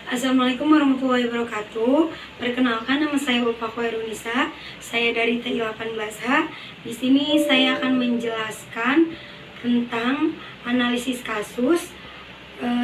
Assalamualaikum warahmatullahi wabarakatuh. Perkenalkan, nama saya Ulfa Khoirunisa. Saya dari TI18H. Di sini saya akan menjelaskan tentang analisis kasus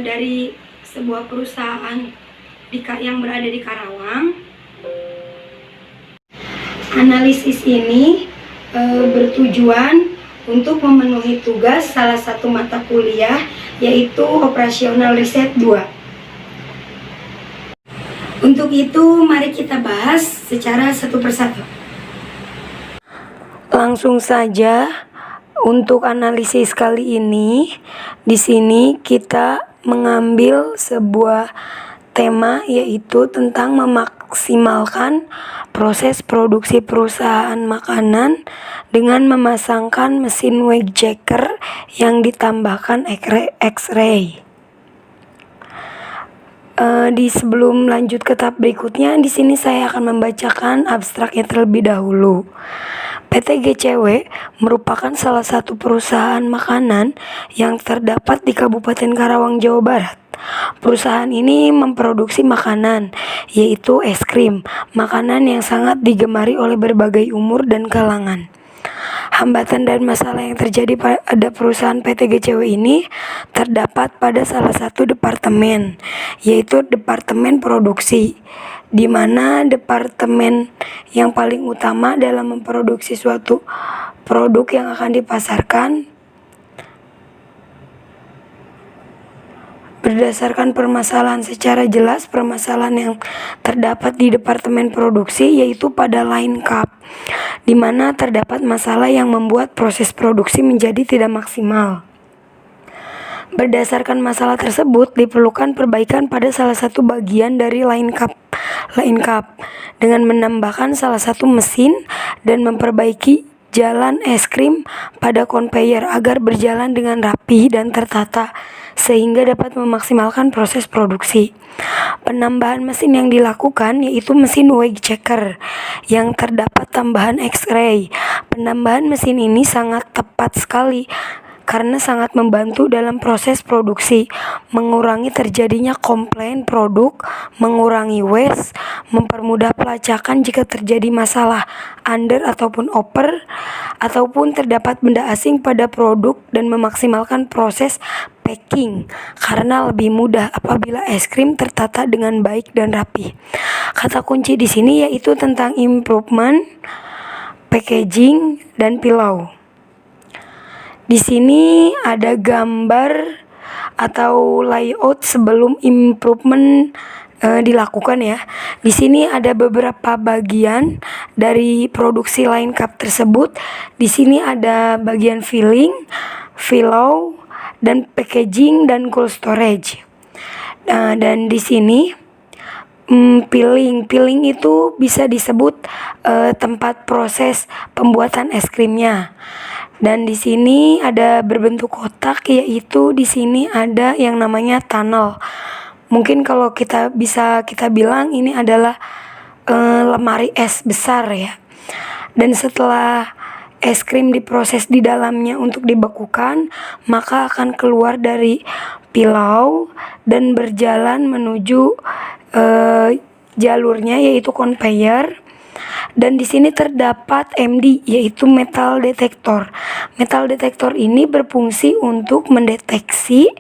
dari sebuah perusahaan yang berada di Karawang. Analisis ini bertujuan untuk memenuhi tugas salah satu mata kuliah, yaitu Operasional Riset 2. Untuk itu, mari kita bahas secara satu persatu. Langsung saja, untuk analisis kali ini, di sini kita mengambil sebuah tema, yaitu tentang memaksimalkan proses produksi perusahaan makanan dengan memasangkan mesin weight checker yang ditambahkan X-ray. Di sebelum lanjut ke tahap berikutnya, di sini saya akan membacakan abstraknya terlebih dahulu. PT GCW merupakan salah satu perusahaan makanan yang terdapat di Kabupaten Karawang, Jawa Barat. Perusahaan ini memproduksi makanan, yaitu es krim, makanan yang sangat digemari oleh berbagai umur dan kalangan. Hambatan dan masalah yang terjadi pada perusahaan PT GCW ini terdapat pada salah satu departemen, yaitu departemen produksi, di mana departemen yang paling utama dalam memproduksi suatu produk yang akan dipasarkan berdasarkan permasalahan. Secara jelas, permasalahan yang terdapat di departemen produksi yaitu pada line cup, di mana terdapat masalah yang membuat proses produksi menjadi tidak maksimal. Berdasarkan masalah tersebut, diperlukan perbaikan pada salah satu bagian dari line cup dengan menambahkan salah satu mesin dan memperbaiki jalan es krim pada conveyor agar berjalan dengan rapi dan tertata sehingga dapat memaksimalkan proses produksi. Penambahan mesin yang dilakukan yaitu mesin weight checker yang terdapat tambahan X-ray. Penambahan mesin ini sangat tepat sekali karena sangat membantu dalam proses produksi, mengurangi terjadinya komplain produk, mengurangi waste, mempermudah pelacakan jika terjadi masalah under ataupun over, ataupun terdapat benda asing pada produk, dan memaksimalkan proses packing karena lebih mudah apabila es krim tertata dengan baik dan rapi. Kata kunci di sini yaitu tentang improvement, packaging, dan pillow. Di sini ada gambar atau layout sebelum improvement dilakukan ya. Di sini ada beberapa bagian dari produksi line cup tersebut. Di sini ada bagian filling, pillow, dan packaging dan cold storage. Dan di sini Peeling itu bisa disebut tempat proses pembuatan es krimnya. Dan di sini ada berbentuk kotak, yaitu di sini ada yang namanya tunnel. Mungkin kalau kita bilang ini adalah lemari es besar ya. Dan setelah es krim diproses di dalamnya untuk dibekukan, maka akan keluar dari pilau dan berjalan menuju jalurnya yaitu conveyor. Dan di sini terdapat MD yaitu metal detektor. Metal detektor ini berfungsi untuk mendeteksi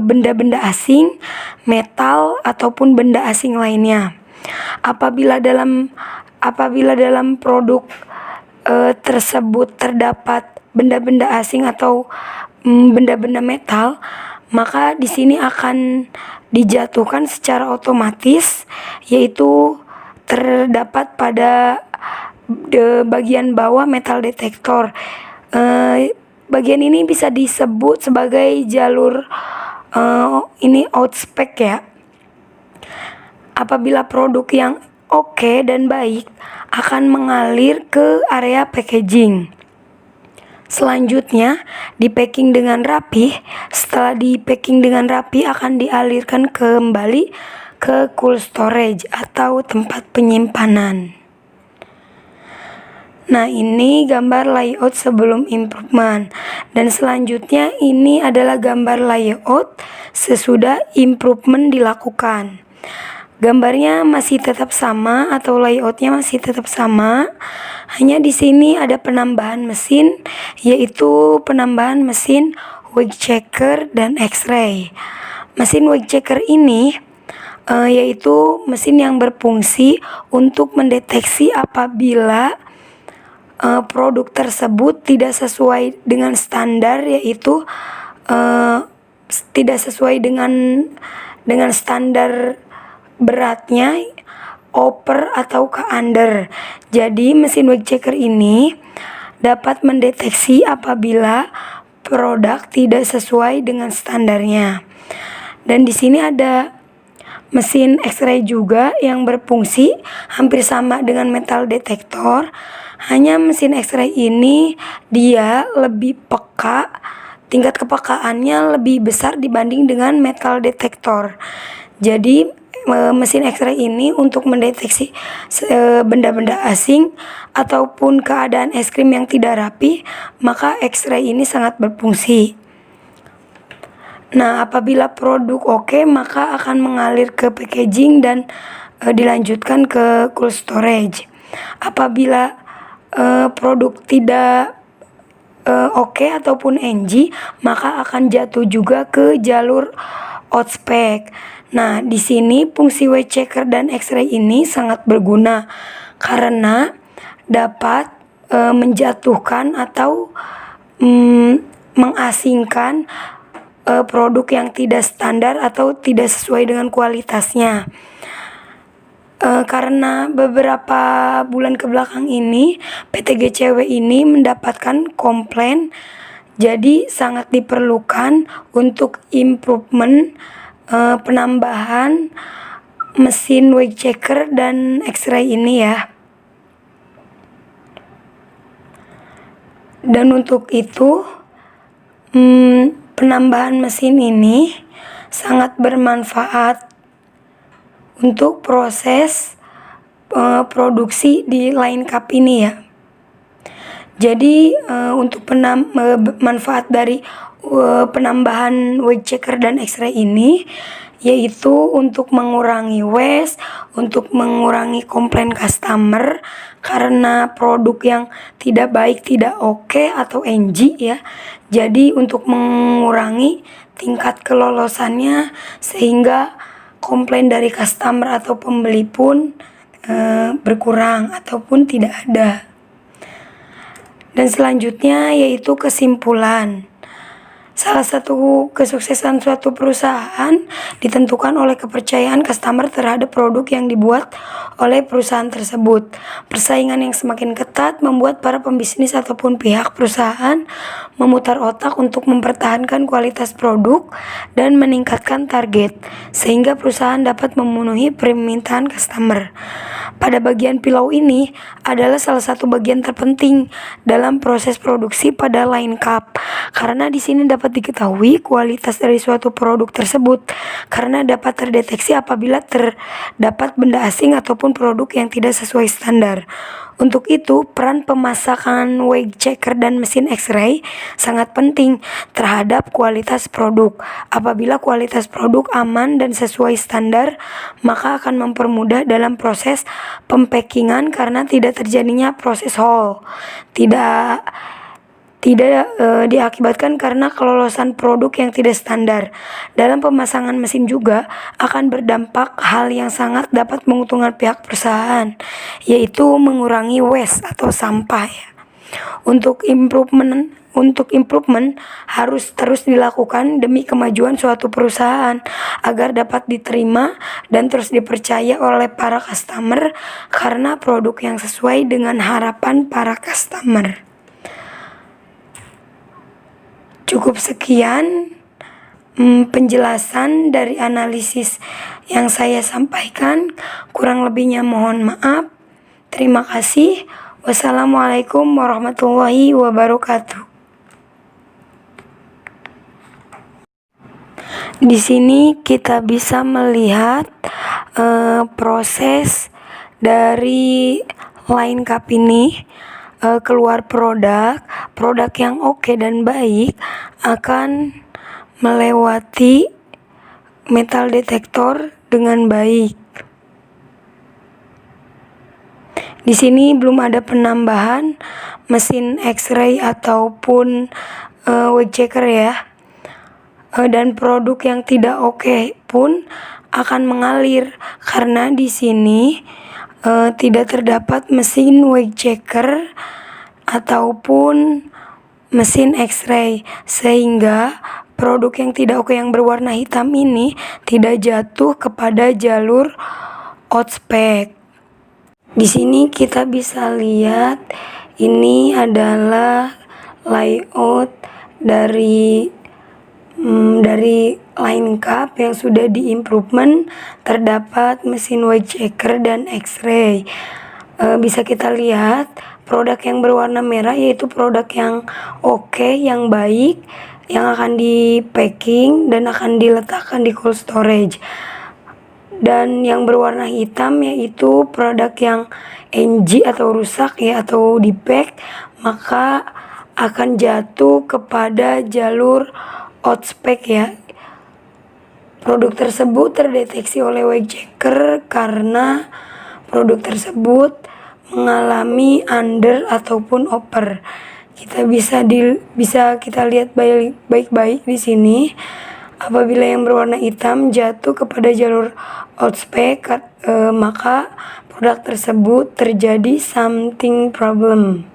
benda-benda asing, metal ataupun benda asing lainnya. Apabila dalam produk tersebut terdapat benda-benda asing atau benda-benda metal, maka di sini akan dijatuhkan secara otomatis, yaitu terdapat pada bagian bawah metal detektor. Bagian ini bisa disebut sebagai jalur ini outspec ya. Apabila produk yang oke dan baik akan mengalir ke area packaging. Selanjutnya di-packing dengan rapi. Setelah di-packing dengan rapi akan dialirkan kembali ke cold storage atau tempat penyimpanan. Nah, ini gambar layout sebelum improvement. Dan selanjutnya ini adalah gambar layout sesudah improvement dilakukan. Gambarnya masih tetap sama atau layoutnya masih tetap sama. Hanya di sini ada penambahan mesin, yaitu penambahan mesin wake checker dan X-ray. Mesin wake checker ini yaitu mesin yang berfungsi untuk mendeteksi apabila produk tersebut tidak sesuai dengan standar, yaitu tidak sesuai dengan standar beratnya, over atau ke under. Jadi mesin wake checker ini dapat mendeteksi apabila produk tidak sesuai dengan standarnya. Dan di sini ada mesin X-ray juga yang berfungsi hampir sama dengan metal detektor. Hanya mesin X-ray ini dia lebih peka, tingkat kepekaannya lebih besar dibanding dengan metal detektor. Jadi mesin X-ray ini untuk mendeteksi benda-benda asing ataupun keadaan es krim yang tidak rapi, maka X-ray ini sangat berfungsi. Nah, apabila produk oke, maka akan mengalir ke packaging dan dilanjutkan ke cold storage. Apabila produk tidak oke ataupun NG, maka akan jatuh juga ke jalur outspec. Nah, di sini fungsi wake checker dan X-ray ini sangat berguna karena dapat menjatuhkan atau mengasingkan produk yang tidak standar atau tidak sesuai dengan kualitasnya. Karena beberapa bulan kebelakang ini PT GCW ini mendapatkan komplain, jadi sangat diperlukan untuk improvement penambahan mesin wake checker dan X-ray ini ya. Dan untuk itu penambahan mesin ini sangat bermanfaat untuk proses produksi di line cup ini ya. Jadi untuk manfaat dari penambahan wake checker dan X-ray ini yaitu untuk mengurangi waste, untuk mengurangi komplain customer karena produk yang tidak baik, tidak oke atau NG ya. Jadi untuk mengurangi tingkat kelolosannya sehingga komplain dari customer atau pembeli pun berkurang ataupun tidak ada. Dan selanjutnya yaitu kesimpulan. Salah satu kesuksesan suatu perusahaan ditentukan oleh kepercayaan customer terhadap produk yang dibuat oleh perusahaan tersebut. Persaingan yang semakin ketat membuat para pembisnis ataupun pihak perusahaan memutar otak untuk mempertahankan kualitas produk dan meningkatkan target, sehingga perusahaan dapat memenuhi permintaan customer. Pada bagian pilau ini adalah salah satu bagian terpenting dalam proses produksi pada line cup, karena di sini dapat diketahui kualitas dari suatu produk tersebut karena dapat terdeteksi apabila terdapat benda asing ataupun produk yang tidak sesuai standar. Untuk itu, peran pemasakan wake checker dan mesin X-ray sangat penting terhadap kualitas produk. Apabila kualitas produk aman dan sesuai standar, maka akan mempermudah dalam proses pempackingan karena tidak terjadinya proses haul. Tidak diakibatkan karena kelolosan produk yang tidak standar. Dalam pemasangan mesin juga akan berdampak hal yang sangat dapat menguntungkan pihak perusahaan, yaitu mengurangi waste atau sampah ya. Untuk improvement harus terus dilakukan demi kemajuan suatu perusahaan agar dapat diterima dan terus dipercaya oleh para customer karena produk yang sesuai dengan harapan para customer. Cukup sekian penjelasan dari analisis yang saya sampaikan. Kurang lebihnya mohon maaf. Terima kasih. Wassalamualaikum warahmatullahi wabarakatuh. Di sini kita bisa melihat proses dari line cup ini. keluar produk yang oke dan baik akan melewati metal detektor dengan baik. Di sini belum ada penambahan mesin X-ray ataupun weight checker ya. Dan produk yang tidak oke pun akan mengalir karena di sini tidak terdapat mesin weight checker ataupun mesin X-ray, sehingga produk yang tidak oke yang berwarna hitam ini tidak jatuh kepada jalur outspec. Di sini kita bisa lihat ini adalah layout dari line cup yang sudah di-improvement, terdapat mesin weight checker dan X-ray. Bisa kita lihat produk yang berwarna merah yaitu produk yang oke, yang baik, yang akan di packing dan akan diletakkan di cold storage. Dan yang berwarna hitam yaitu produk yang NG atau rusak ya, atau di pack, maka akan jatuh kepada jalur outspec ya. Produk tersebut terdeteksi oleh weight checker karena produk tersebut mengalami under ataupun over. Bisa kita lihat baik-baik di sini. Apabila yang berwarna hitam jatuh kepada jalur outspec, maka produk tersebut terjadi something problem.